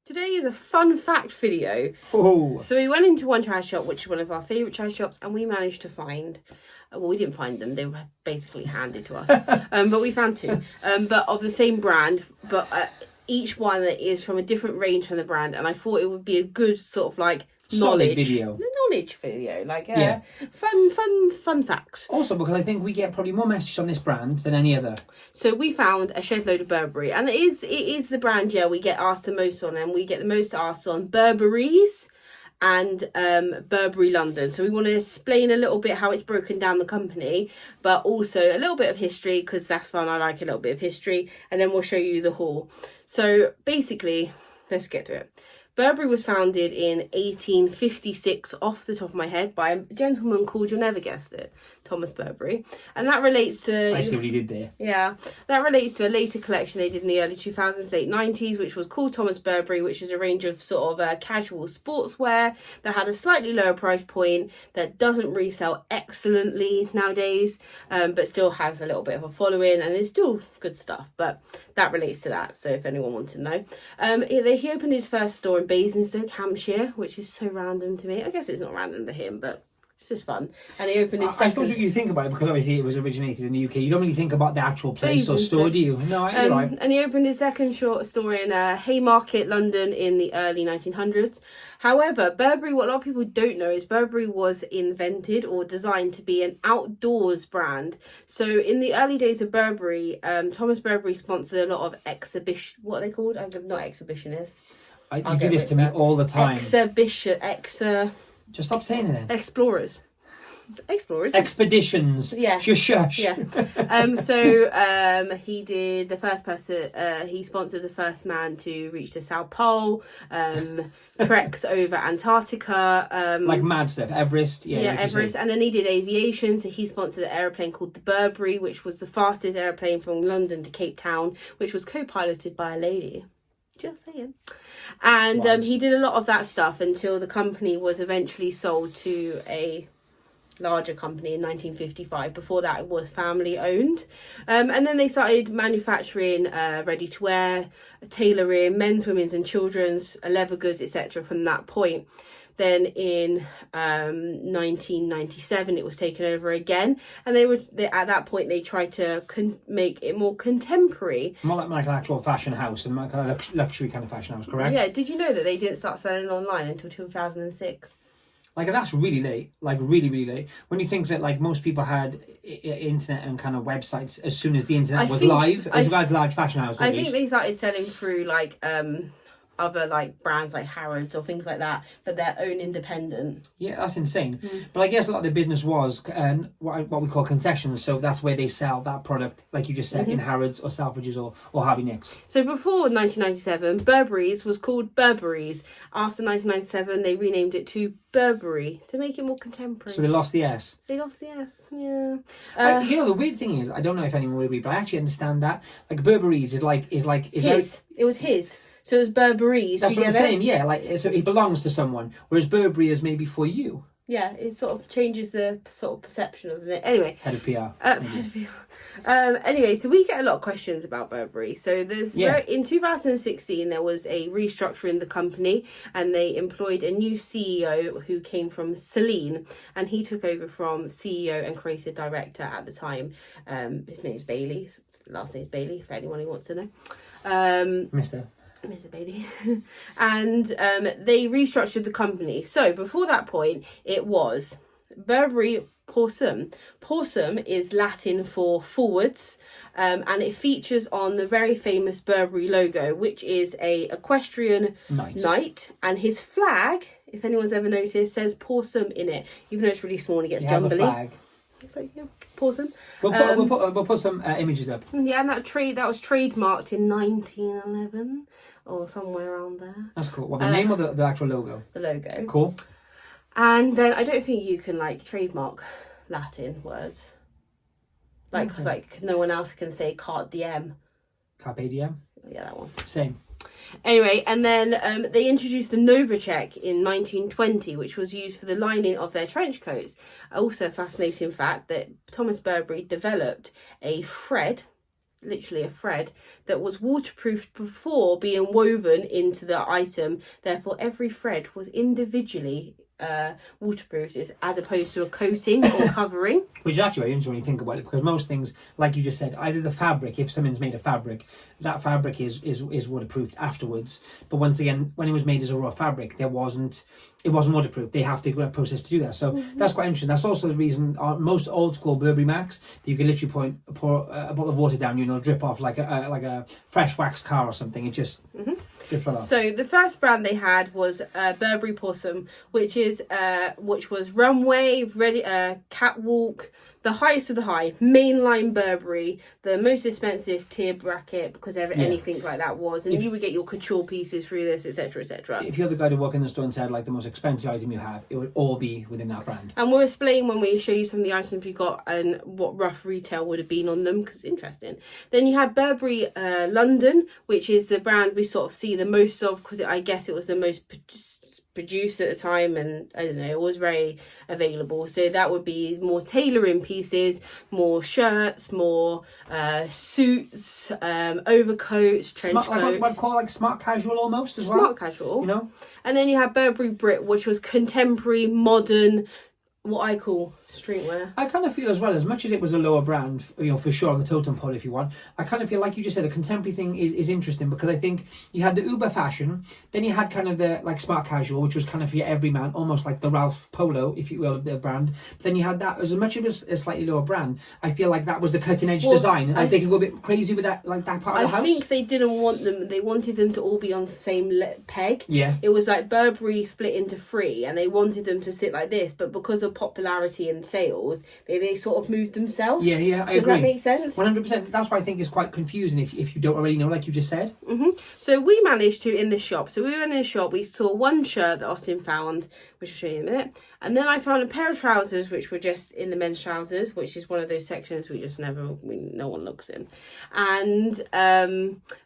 Today is a fun fact video. Oh. So we went into one charity shop, which is one of our favourite charity shops, and we managed to find, well, we didn't find them, they were basically handed to us, but we found two, but of the same brand, but each one is from a different range from the brand, and I thought it would be a good sort of like knowledge video, like fun facts. Also, because I think we get probably more messages on this brand than any other. So we found a shed load of Burberry, and it is the brand we get asked the most on, and we get the most asked on Burberry's and Burberry London. So we want to explain a little bit how it's broken down the company, but also a little bit of history, because that's fun. I like a little bit of history, and then we'll show you the haul. So basically, let's get to it. Burberry was founded in 1856, off the top of my head, by a gentleman called, you'll never guess it, Thomas Burberry. And that relates to... I see what he did there. Yeah, that relates to a later collection they did in the early 2000s, late 90s, which was called Thomas Burberry, which is a range of sort of casual sportswear that had a slightly lower price point, that doesn't resell excellently nowadays, but still has a little bit of a following, and it's still good stuff, but that relates to that, so if anyone wants to know. He opened his first store in Basingstoke, Hampshire, which is so random to me. I guess it's not random to him, but it's just fun. And he opened his second... I suppose you think about it, because obviously it was originated in the UK. You don't really think about the actual place or store, do you? No, you're right. And he opened his second store in Haymarket, London, in the early 1900s. However, Burberry, what a lot of people don't know is Burberry was invented or designed to be an outdoors brand. So in the early days of Burberry, Thomas Burberry sponsored a lot of exhibition... What are they called? I'm not exhibitionists. You do this to me all the time. Just stop saying it then. Explorers. Expeditions. Yeah. Shush. Yeah. So he did the first person, he sponsored the first man to reach the South Pole, treks over Antarctica. Like mad stuff. Everest. Yeah, like Everest. And then he did aviation. So he sponsored an aeroplane called the Burberry, which was the fastest aeroplane from London to Cape Town, which was co-piloted by a lady. Just saying. And he did a lot of that stuff until the company was eventually sold to a larger company in 1955. Before that, it was family owned. And then they started manufacturing ready to wear, tailoring, men's, women's and children's, leather goods, etc. from that point. Then in 1997, it was taken over again, and at that point they tried to make it more contemporary, more like an actual fashion house and like a luxury kind of fashion house, correct? Yeah. Did you know that they didn't start selling online until 2006? Like, that's really late, like really late. When you think that like most people had internet and kind of websites as soon as the internet was live, as well as large fashion houses. I think they started selling through like other like brands like Harrods or things like that, but their own independent. Yeah, that's insane. But I guess a lot of their business was what we call concessions, so that's where they sell that product, like you just said, in Harrods or Selfridges or Harvey Nicks. So before 1997, Burberry's was called Burberry's. After 1997, they renamed it to Burberry to make it more contemporary. So they lost the S. They lost the S, yeah. You know, the weird thing is, I don't know if anyone would agree, but I actually understand that. Like, Burberry's is his. Very... It was his. So it was Burberry's. That's what I'm saying, yeah. Like, so it belongs to someone, whereas Burberry is maybe for you. Yeah, it sort of changes the sort of perception of it. Anyway. Head of PR. Anyway, so we get a lot of questions about Burberry. So in 2016, there was a restructuring the company, and they employed a new CEO who came from Celine, and he took over from CEO and creative director at the time. His name's Bailey. Last name's Bailey, for anyone who wants to know. Mr. Bailey. And they restructured the company. So before that point, it was Burberry Porsum. Porsum is Latin for forwards, and it features on the very famous Burberry logo, which is a equestrian knight, and his flag, if anyone's ever noticed, says Porsum in it, even though it's really small and it gets jumbly. Flag. It's like, yeah, Porsum. We'll put some images up. Yeah, and that was trademarked in 1911 or somewhere around there. That's cool. What, the name or the actual logo? The logo. Cool. And then I don't think you can like trademark Latin words. Like no one else can say Carpe Diem. Carpe Diem? Yeah, that one. Same. Anyway, and then they introduced the Novacek in 1920, which was used for the lining of their trench coats. Also a fascinating fact that Thomas Burberry developed a thread literally a thread that was waterproofed before being woven into the item. Therefore, every thread was individually waterproofed, as opposed to a coating or covering. Which is actually very interesting when you think about it, because most things, like you just said, either the fabric, if something's made of fabric, that fabric is waterproofed afterwards. But once again, when it was made as a raw fabric, it wasn't waterproof. They have to go through a process to do that. So that's quite interesting. That's also the reason most old school Burberry Macs, that you can literally pour a bottle of water down you and it'll drip off like a fresh wax car or something. It just drips right off. So the first brand they had was Burberry Possum, which was runway ready, catwalk, the highest of the high, mainline Burberry, the most expensive tier bracket, because anything like that was, and you would get your couture pieces through this, etc., etc. If you're the guy to walk in the store and said like the most expensive item you have, it would all be within that brand. And we'll explain when we show you some of the items we got and what rough retail would have been on them, because it's interesting. Then you had Burberry London, which is the brand we sort of see the most of, because I guess it was the most produced at the time, and I don't know, it was very available. So that would be more tailoring pieces, more shirts, more suits, overcoats, trench coats. Like what I'd call like smart casual almost as well. Smart casual, you know. And then you have Burberry Brit, which was contemporary, modern, what I call streetwear. I kind of feel as well, as much as it was a lower brand, you know, for sure on the totem pole if you want, I kind of feel like you just said, a contemporary thing is interesting, because I think you had the uber fashion, then you had kind of the like smart casual, which was kind of for your everyman, almost like the Ralph Polo, if you will, of the brand. But then you had that, as much as it was a slightly lower brand, I feel like that was the cutting edge design, and they could go a bit crazy with that, like that part of the house. I think they didn't want them, they wanted them to all be on the same peg. Yeah. It was like Burberry split into three, and they wanted them to sit like this, but because of popularity and sales, they sort of moved themselves. Yeah, I agree. Does that make sense? 100%. That's why I think it's quite confusing if you don't already know, like you just said. So we managed to, in this shop, so we went in the shop, we saw one shirt that Austin found, which I'll show you in a minute, and then I found a pair of trousers, which were just in the men's trousers, which is one of those sections no one looks in. And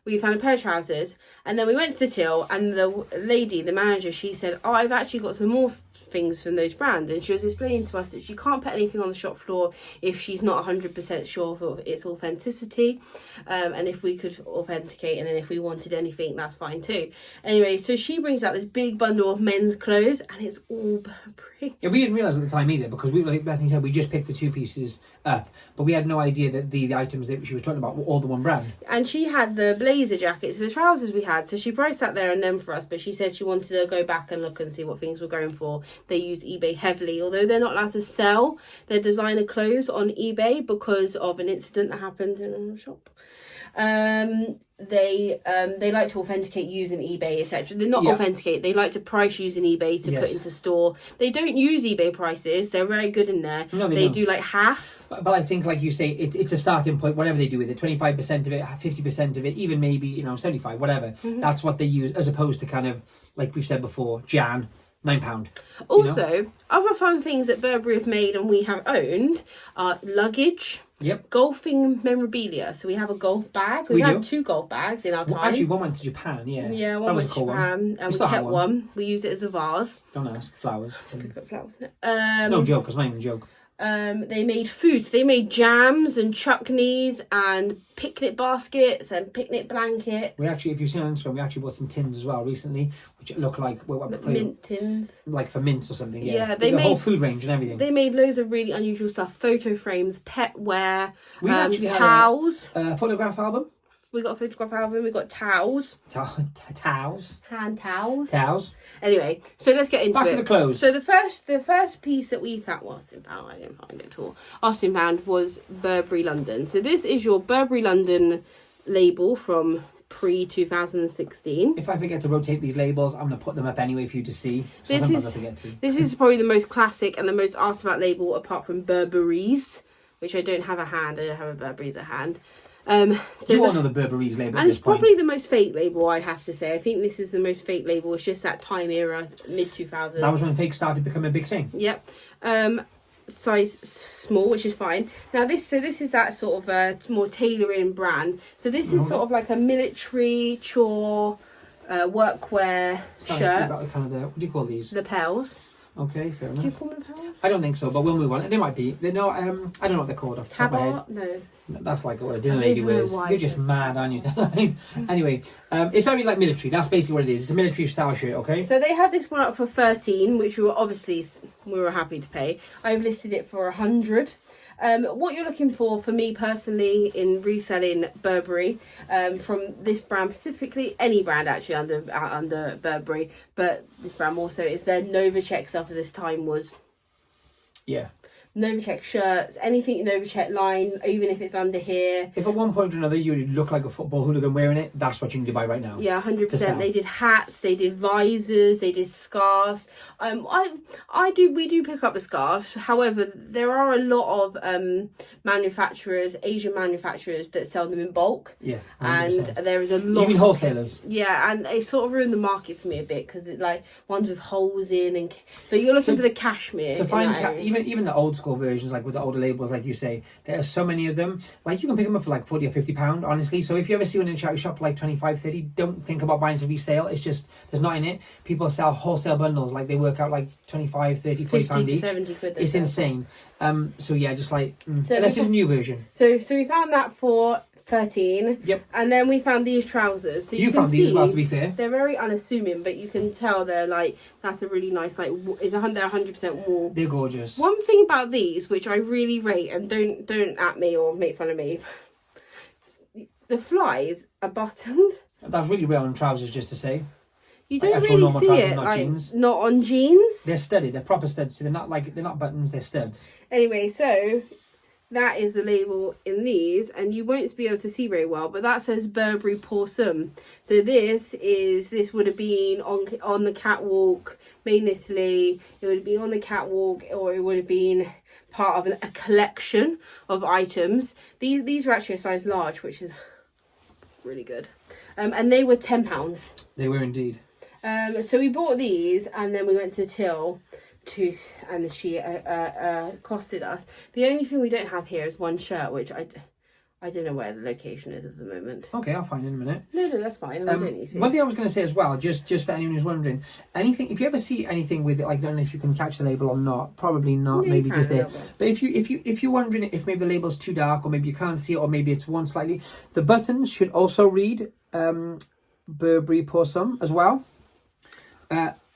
we found a pair of trousers, and then we went to the till, and the lady, the manager, she said, oh, I've actually got some more things from those brands, and she was explaining to us that she can't put anything on the shop floor if she's not 100% sure of its authenticity, and if we could authenticate, and then if we wanted anything, that's fine too. Anyway, so she brings out this big bundle of men's clothes, and it's all Burberry. Yeah, we didn't realise at the time either, because we, like Bethany said, we just picked the two pieces up, but we had no idea that the items that she was talking about were all the one brand. And she had the blazer jackets, the trousers we had, so she priced that there and then for us, but she said she wanted to go back and look and see what things were going for. They use eBay heavily, although they're not allowed to sell their designer clothes on eBay because of an incident that happened in a shop. They like to authenticate using eBay, etc. They're not authenticate, they like to price using eBay to put into store. They don't use eBay prices, they're very good in there. No, they do like half. But I think, like you say, it's a starting point, whatever they do with it, 25% of it, 50% of it, even maybe, 75, whatever. That's what they use, as opposed to kind of, like we've said before, Jan, £9. Also, other fun things that Burberry have made and we have owned are luggage. Yep. Golfing memorabilia. So we have a golf bag. We've had 2 golf bags in our time. Actually, one went to Japan, yeah. Yeah, one went to Japan. And we kept one. We use it as a vase. Don't ask. Flowers. Put flowers in it. It's no joke. It's not even a joke. They made foods. They made jams and chutneys and picnic baskets and picnic blankets. We actually, if you've seen on Instagram, we actually bought some tins as well recently, which look like mint tins, like for mints or something. Yeah, they made a whole food range and everything. They made loads of really unusual stuff: photo frames, pet wear, we actually towels. Had a photograph album. We got a photograph album. We got towels. Towels. Hand towels. Towels. Anyway, so let's get into Back it. to the clothes. So the first piece that we found, I didn't find it at all. Austin found was Burberry London. So this is your Burberry London label from pre-2016. If I forget to rotate these labels, I'm going to put them up anyway for you to see. So this is probably the most classic and the most asked about label, apart from Burberry's, which I don't have a hand. I don't have a Burberry's at hand. So you all know the Burberry's label, and it's probably the most fake label, I have to say. I think this is the most fake label. It's just that time era, mid-2000s. That was when fake started becoming a big thing. Yep. Size small, which is fine. Now this is that sort of more tailoring brand. So this is sort of like a military chore workwear shirt. Kind of what do you call these? Lapels. Okay, fair Do you enough. call them flowers? I don't think so, but we'll move on. They might be. They're not. I don't know what they're called off the top of my head. Tabard? No. That's like what a dinner I lady don't know wears. why I You're just said mad, aren't you? tonight? Anyway, it's very like military. That's basically what it is. It's a military style shirt, okay? So they had this one up for 13, which we were happy to pay. I've listed it for 100. What you're looking for me personally in reselling Burberry, from this brand specifically, any brand actually under Burberry, but this brand also, is their Novacek stuff at this time was Yeah. Novacek shirts, anything Novacek line, even if it's under here. If at one point or another you look like a football hooligan wearing it, that's what you need to buy right now. Yeah, 100%. sell. They did hats, they did visors, they did scarves. We do pick up the scarves. However, there are a lot of manufacturers, Asian manufacturers, that sell them in bulk. Yeah, 100%. And there is a lot. You mean wholesalers? Yeah, and they sort of ruined the market for me a bit because like ones with holes in, but you're looking for the cashmere. To find even the old school versions, like with the older labels, like you say, there are so many of them. Like you can pick them up for like £40 or £50, honestly. So if you ever see one in a charity shop for like 25, 30, don't think about buying to resale. It's just there's not in it. People sell wholesale bundles, like they work out like 25, 30, 40 pounds each. 70 quid. It's insane. So yeah, just like So unless it's a new version. So we found that for 13. Yep. And then we found these trousers. So You found these as well, to be fair. They're very unassuming, but you can tell they're like, that's a really nice, like, they're 100% wool. They're gorgeous. One thing about these, which I really rate, and don't at me or make fun of me, the flies are buttoned. That's really rare on trousers, just to say. You Like don't actual really normal see trousers, it, not like, jeans. not on jeans. They're studded. They're proper studs. So they're not buttons. They're studs. Anyway, so that is the label in these, and you won't be able to see very well, but that says Burberry Possum. So this would have been on the catwalk, mainly it would have been on the catwalk, or it would have been part of a collection of items. These were actually a size large, which is really good. And they were £10. They were indeed. So we bought these, and then we went to the till. And she costed us. The only thing we don't have here is one shirt, which I don't know where the location is at the moment. Okay, I'll find it in a minute. No, that's fine. I don't need to. One thing I was going to say as well, just for anyone who's wondering, anything, if you ever see anything with it, like I don't know if you can catch the label or not, probably not, Yeah, maybe just there. bit. But if you're wondering if maybe the label's too dark, or maybe you can't see it, or maybe it's worn slightly, the buttons should also read Burberry Possum as well.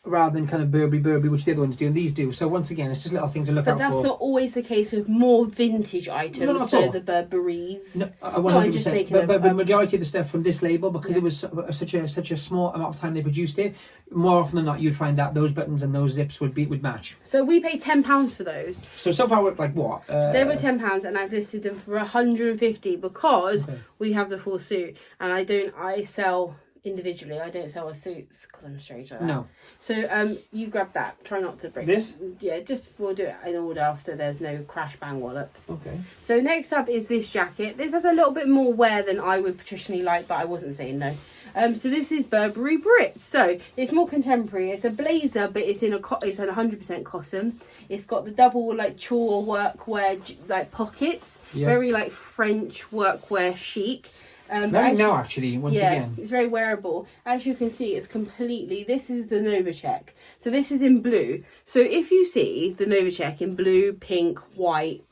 Rather than kind of Burberry, which the other ones do, and these do. So once again, it's just a little thing to look out for. But that's not always the case with more vintage items. No, not at so all. the Burberries. No, 100%. I'm just making but the majority of the stuff from this label, because it was such a small amount of time they produced it, more often than not, you'd find that those buttons and those zips would match. So we paid £10 for those. So far, we're like what? They were £10, and I've listed them for 150 because we have the full suit, and I sell individually. I don't sell suits because I'm straight like that. No. So you grab that. Try not to break This? Yeah, we'll do it in order so there's no crash bang wallops. Okay. So next up is this jacket. This has a little bit more wear than I would traditionally like, but I wasn't saying no. So this is Burberry Brit. So it's more contemporary. It's a blazer, but it's in it's an 100% cotton. It's got the double like chore workwear like pockets. Yeah. Very like French workwear chic. Very now, actually, once again. It's very wearable. As you can see, it's completely... This is the Novacek. So this is in blue. So if you see the Novacek in blue, pink, white,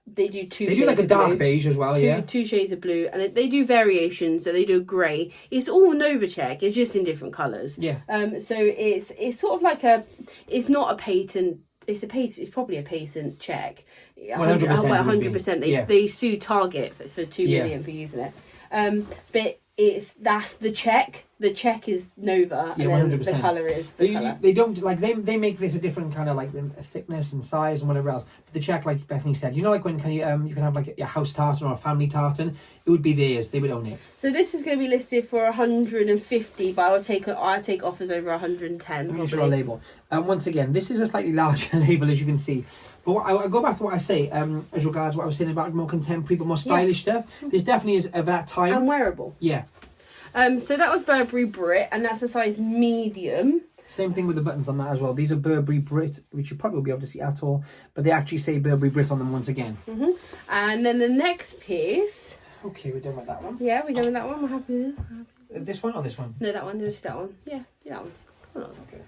they do two shades of blue. They do like a dark beige as well, yeah. Two shades of blue. And they do variations. So they do grey. It's all Novacek. It's just in different colours. Yeah. So it's sort of like a... It's not a patent... It's probably a patent check. 100%. They sued Target for 2 million for using it. But that's the check. The check is Nova, and then 100%. The colour is the colour. They don't like they make this a different kind of like thickness and size and whatever else. But the check, like Bethany said, you know, like when you can have like a house tartan or a family tartan, it would be theirs. They would own it. So this is going to be listed for 150, but I'll take offers over 110. I'm not sure on label. Once again, this is a slightly larger label, as you can see. But I go back to what I say as regards what I was saying about more contemporary but more stylish stuff. This definitely is of that time. And wearable. Yeah. So that was Burberry Brit, and that's a size medium. Same thing with the buttons on that as well. These are Burberry Brit, which you probably won't be able to see at all, but they actually say Burberry Brit on them once again. And then the next piece. Okay, we're done with that one. Yeah, we're done with that one. We're happy with it. This one or this one? No, that one. There's that one. Yeah, that one. Come on. Okay.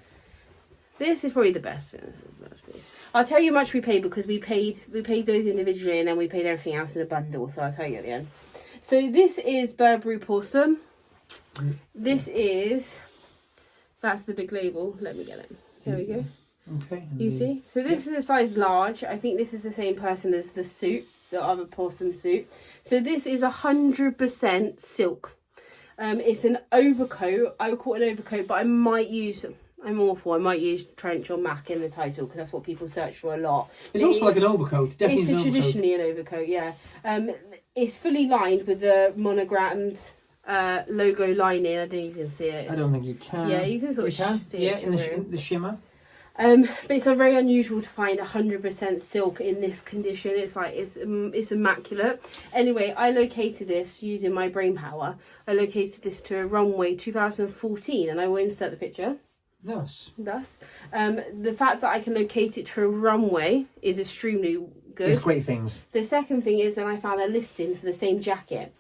This is probably the best thing. I'll tell you how much we paid because we paid those individually and then we paid everything else in a bundle. So I'll tell you at the end. So this is Burberry Porcelain. This is, that's the big label. Let me get it. There we go. Okay. You see? So this is a size large. I think this is the same person as the suit, the other porcelain suit. So this is 100% silk. It's an overcoat. I would call it an overcoat, but I might use... I'm awful. I might use trench or mac in the title because that's what people search for a lot. It's also like an overcoat. Definitely it's traditionally an overcoat, yeah. It's fully lined with the monogrammed logo lining. I don't even see it. I don't think you can. Yeah, you can sort of see it. Yeah, in the shimmer. But it's very unusual to find 100% silk in this condition. It's like it's immaculate. Anyway, I located this using my brain power. I located this to a runway 2014, and I will insert the picture. Thus, the fact that I can locate it to a runway is extremely good. It's great things. The second thing is that I found a listing for the same jacket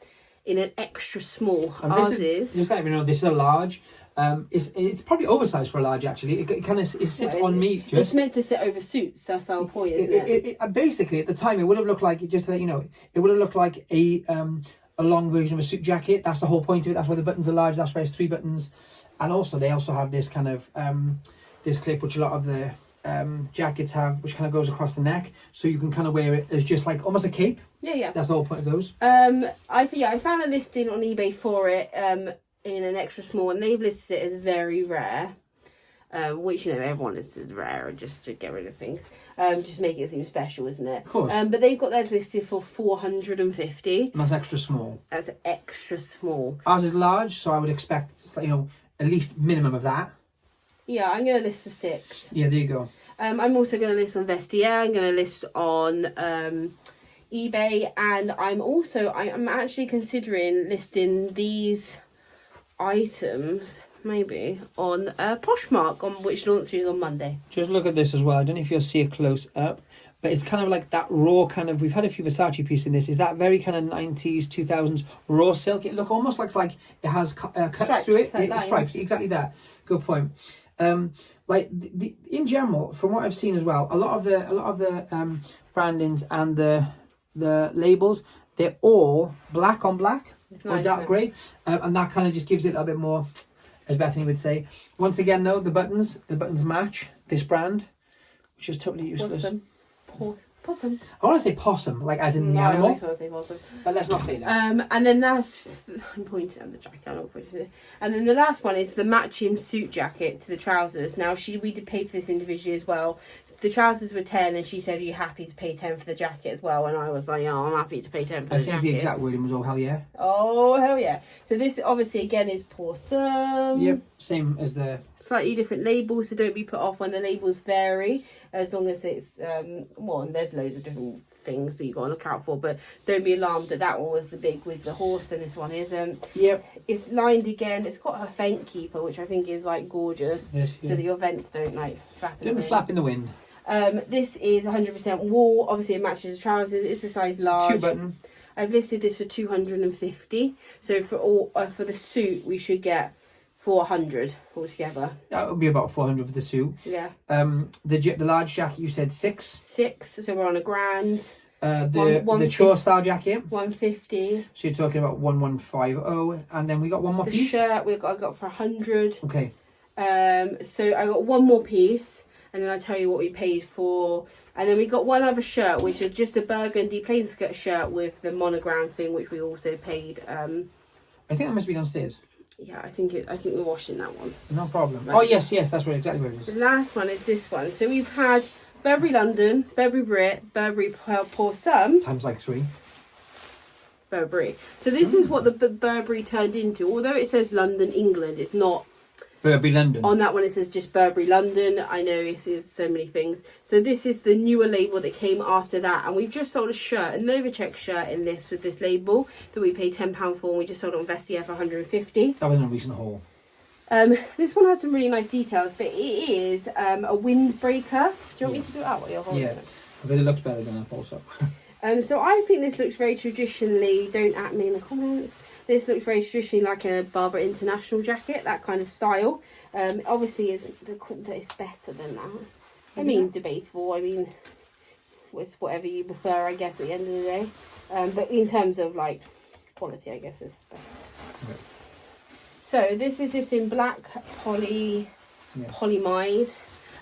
in an extra small. And ours is just let me know, this is a large. It's probably oversized for a large actually. It kind of sits on me. It's meant to sit over suits. That's the whole point, isn't it? Basically, at the time, it would have looked like, just to let you know, it would have looked like a long version of a suit jacket. That's the whole point of it. That's why the buttons are large. That's why it's 3 buttons. And also, they also have this kind of this clip, which a lot of the jackets have, which kind of goes across the neck, so you can kind of wear it as just like almost a cape. Yeah. That's the whole point of those. I found a listing on eBay for it in an extra small, and they've listed it as very rare, which everyone is rare just to get rid of things, just make it seem special, isn't it? Of course. But they've got theirs listed for 450. And that's extra small. That's extra small. Ours is large, so I would expect at least minimum of that. Yeah, I'm going to list for 6. Yeah, there you go. I'm also going to list on Vestiaire. I'm going to list on eBay, and I'm actually considering listing these items maybe on Poshmark, on which launches on Monday. Just look at this as well. I don't know if you'll see it close up, but it's kind of like that raw kind of, we've had a few Versace pieces in this, is that very kind of 90s, 2000s raw silk. It look almost like it has cuts stripes, through it. like Stripes, exactly that. Good point. Like in general, from what I've seen as well, a lot of the brandings and the labels, they're all black on black or dark grey, and that kind of just gives it a little bit more, as Bethany would say. Once again, though, the buttons match this brand, which is totally useless. Possum. I want to say possum, like as in the animal. I always want to say possum. But let's not say that. And then I'm pointing at the jacket. I'm not pointing at it. And then the last one is the matching suit jacket to the trousers. Now we did pay for this individually as well. The trousers were 10, and she said, "Are you happy to pay 10 for the jacket as well?" And I was like, "Oh, I'm happy to pay 10 for the jacket." I think the exact wording was, "Oh hell yeah." Oh hell yeah! So this obviously again is porcelain. Yep, same as the slightly different labels, so don't be put off when the labels vary. As long as it's and there's loads of different things that you got to look out for, but don't be alarmed that one was the big with the horse and this one isn't. Yep, it's lined again. It's got a vent keeper, which I think is like gorgeous, yes, so that your vents don't like flap in the wind. This is 100% wool. Obviously, it matches the trousers. It's a size large. 2-button. I've listed this for 250. So for the suit, we should get 400 altogether. That would be about 400 for the suit. Yeah. The large jacket you said 6. 6. So we're on £1,000. The chore style jacket 150. So you're talking about 1150, and then we got one more piece. The shirt I got for 100. Okay. So I got one more piece. And then I'll tell you what we paid for. And then we got one other shirt, which is just a burgundy plain skirt shirt with the monogram thing, which we also paid. I think that must be downstairs. Yeah, I think we're washing that one. No problem. Right. Oh yes, that's exactly where it was. The last one is this one. So we've had Burberry London, Burberry Brit, Burberry Porcelain. Times like 3. Burberry. So this is what the Burberry turned into. Although it says London, England, it's not. Burberry London. On that one it says just Burberry London. I know it is so many things. So this is the newer label that came after that, and we've just sold a shirt, a Novacheck shirt in this with this label that we paid £10 for, and we just sold it on Vestiaire for 150. That was in a recent haul. This one has some really nice details, but it is a windbreaker. Do you want me to do it out while you're holding it? But it looks better than that also. So I think this looks very traditionally, don't at me in the comments, This looks very traditionally like a Barber International jacket, that kind of style. Obviously, it's better than that. I mean, debatable. I mean, it's whatever you prefer, I guess, at the end of the day. But in terms of like quality, I guess it's better. Okay. So this is just in black polymide.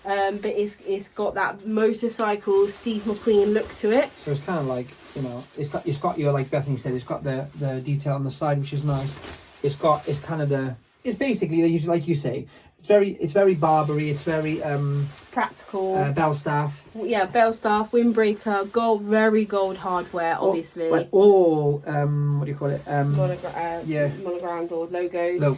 But it's got that motorcycle Steve McQueen look to it. So it's kind of like, you know, it's got your, like Bethany said, it's got the detail on the side, which is nice. It's basically, like you say, it's very Barbary. It's very practical. Belstaff. Yeah, Belstaff, Windbreaker, gold, very gold hardware, obviously. All what do you call it? Monogrammed or logo. The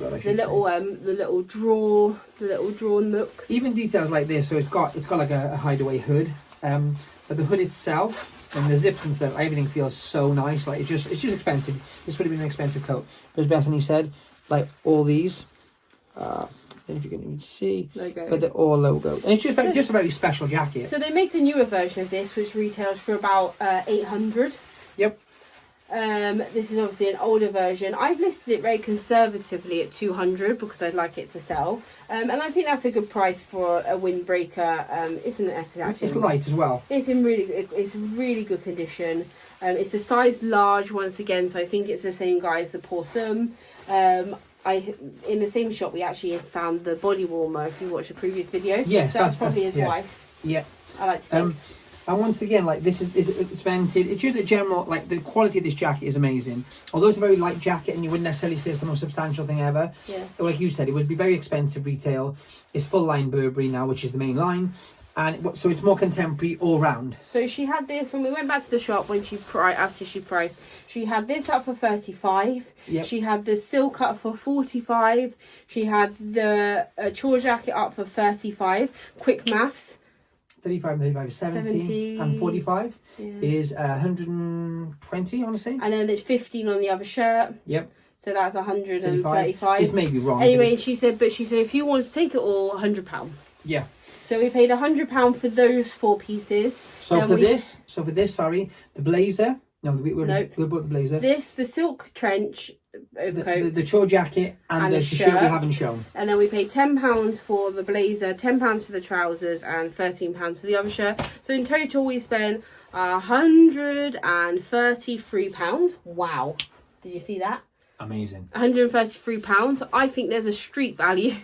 little drawer nooks. Even details like this. So it's got like a hideaway hood. But the hood itself and the zips and stuff, everything feels so nice. Like it's just expensive. This would have been an expensive coat. But as Bethany said, like all these. I don't know if you can even see, logo. But they're all logo, and it's just a very special jacket. So they make a newer version of this, which retails for about 800. Yep. This is obviously an older version. I've listed it very conservatively at 200 because I'd like it to sell, and I think that's a good price for a Windbreaker. Isn't it? It's light as well. It's really good condition. It's a size large once again, so I think it's the same guy as the Possum. In the same shop we actually found the body warmer. If you watched the previous video, yes, so that's probably his wife. Yeah, I like to think. And once again, like it's vented. It's just a general, like the quality of this jacket is amazing. Although it's a very light jacket, and you wouldn't necessarily say it's the most substantial thing ever. Yeah. Like you said, it would be very expensive retail. It's full line Burberry now, which is the main line. And so it's more contemporary all round. So she had this when we went back to the shop after she priced. She had this up for 35. Yep. She had the silk up for 45. She had the chore jacket up for 35. Quick maths. 35 and 35 is 70. And 45 is 120, I want to say. And then there's 15 on the other shirt. Yep. So that's 135. This may be wrong. Anyway, she said if you want to take it all, £100. Yeah. So we paid £100 for those 4 pieces. So for this, the blazer. No, we bought the blazer. The silk trench overcoat, the chore jacket, and the shirt we haven't shown. And then we paid £10 for the blazer, £10 for the trousers, and £13 for the other shirt. So in total, we spent £133. Wow! Did you see that? Amazing. £133. I think there's a street value.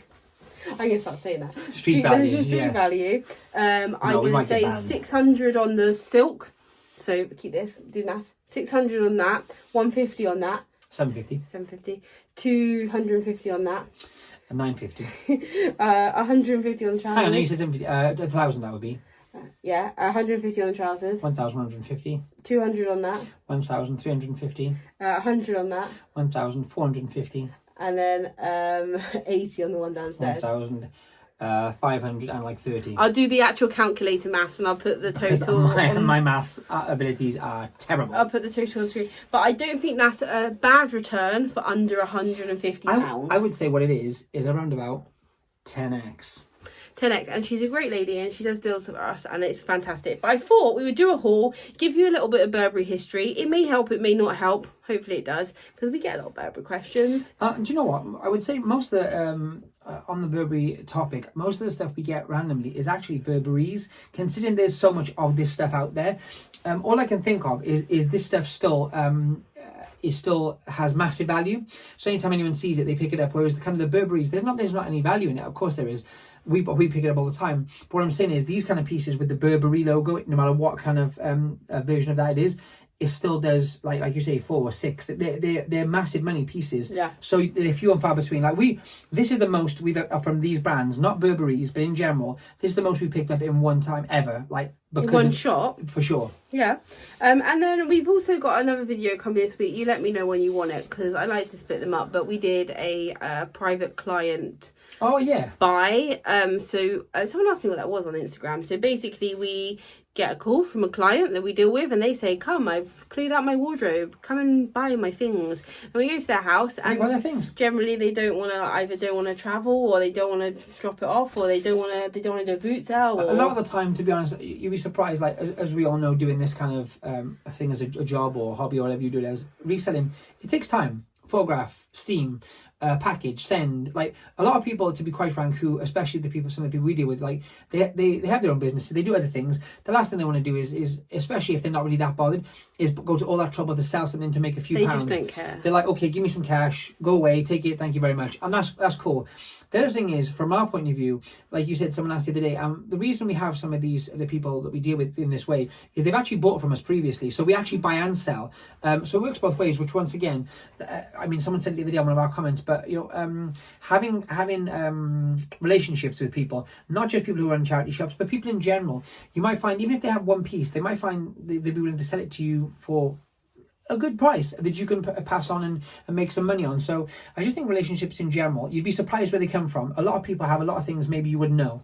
I'm gonna start saying that. Street value. There's a street value. I'm gonna say 600 on the silk. So keep this. Do math. 600 on that. 150 on that. 750. 250 on that. And 950. 150 on the trousers. Hang on, you said 750. 1,000 that would be. Yeah, 150 on the trousers. 1,150. 200 on that. 1,350. 100 on that. 1,450. And then 80 on the one downstairs. 1,530. I'll do the actual calculator maths and I'll put the total. My maths abilities are terrible. I'll put the total on screen. But I don't think that's a bad return for under £150. I would say what it is around about 10x. 10x, and she's a great lady and she does deals for us and it's fantastic. But I thought we would do a haul, give you a little bit of Burberry history. It may help, it may not help. Hopefully it does, because we get a lot of Burberry questions. Do you know what? I would say most of the on the Burberry topic, most of the stuff we get randomly is actually Burberry's, considering there's so much of this stuff out there. All I can think of is this stuff still has massive value. So anytime anyone sees it, they pick it up. Whereas the Burberry's, there's not any value in it. Of course there is. We pick it up all the time. But what I'm saying is these kind of pieces with the Burberry logo, no matter what kind of version of that it still does, like you say, 4 or 6. They're massive money pieces. Yeah. So they're few and far between. This is the most we've from these brands, not Burberry's, but in general, this is the most we picked up in one time ever. In one shot? For sure. Yeah. And then we've also got another video coming this week. You let me know when you want it, because I like to split them up. But we did a private client buy. So someone asked me what that was on Instagram. So basically we get a call from a client that we deal with and they say, come, I've cleared out my wardrobe, come and buy my things. And we go to their house and buy their things. Generally they don't want to travel, or they don't want to drop it off, or they don't want to do boots out. A lot of the time, to be honest, you'd be surprised, as we all know, doing this kind of a thing as a job or hobby or whatever you do it as, reselling, it takes time. photograph, steam, package, send. Like a lot of people, to be quite frank, who, especially some of the people we deal with, like they have their own businesses, they do other things. The last thing they want to do is especially if they're not really that bothered, is go to all that trouble to sell something to make a few pounds. They just don't care. They're like, okay, give me some cash, go away, take it, thank you very much, and that's cool. The other thing is, from our point of view, like you said, someone asked the other day, the reason we have some of the people that we deal with in this way is they've actually bought from us previously. So we actually buy and sell. So it works both ways, which once again, I mean, someone said it the other day on one of our comments, but, you know, having relationships with people, not just people who run charity shops, but people in general, you might find, even if they have one piece, they might find they'd be willing to sell it to you for a good price that you can pass on and make some money on. So I just think relationships in general, you'd be surprised where they come from. A lot of people have a lot of things maybe you wouldn't know.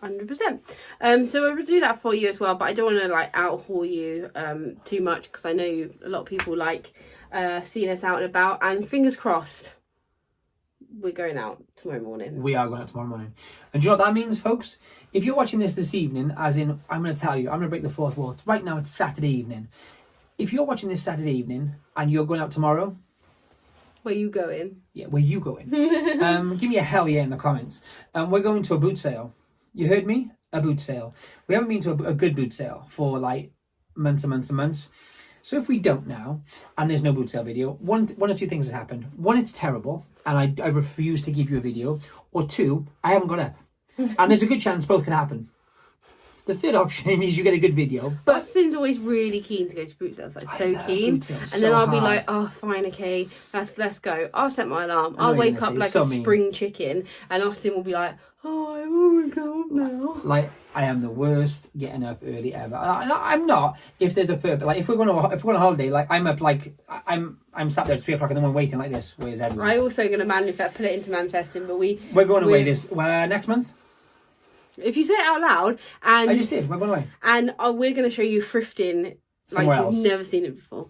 100%. So we'll do that for you as well, but I don't want to like out haul you too much, because I know a lot of people like seeing us out and about, and fingers crossed we're going out tomorrow morning. We are going out tomorrow morning. And do you know what that means, folks? If you're watching this evening, as in, I'm going to tell you, I'm going to break the fourth wall. Right now it's Saturday evening. If you're watching this Saturday evening and you're going out tomorrow, where you going? Yeah, where you going? Give me a hell yeah in the comments. We're going to a boot sale. You heard me? A boot sale. We haven't been to a good boot sale for like months and months and months. So if we don't now, and there's no boot sale video, one or two things have happened. One, it's terrible, and I refuse to give you a video. Or two, I haven't got up. And there's a good chance both can happen. The third option is you get a good video. But Austin's always really keen to go to boot sales, like so keen. And then I'll be like, oh, fine, okay, let's go. I'll set my alarm. I'll wake up like a spring chicken, and Austin will be like, oh, I won't go up now. Like, I am the worst getting up early ever. I'm not. If there's a purpose, like if we're going on holiday, like I'm up, like I'm sat there at 3 o'clock in the morning waiting like this. Where's everyone? I'm also going to put it into manifesting, but we're going away next month. If you say it out loud, and I just did. We're going away, and we're going to show you thrifting somewhere like else. You've never seen it before.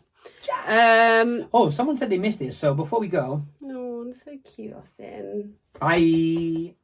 Oh, someone said they missed this. So before we go, oh, that's so cute, Austin. Bye.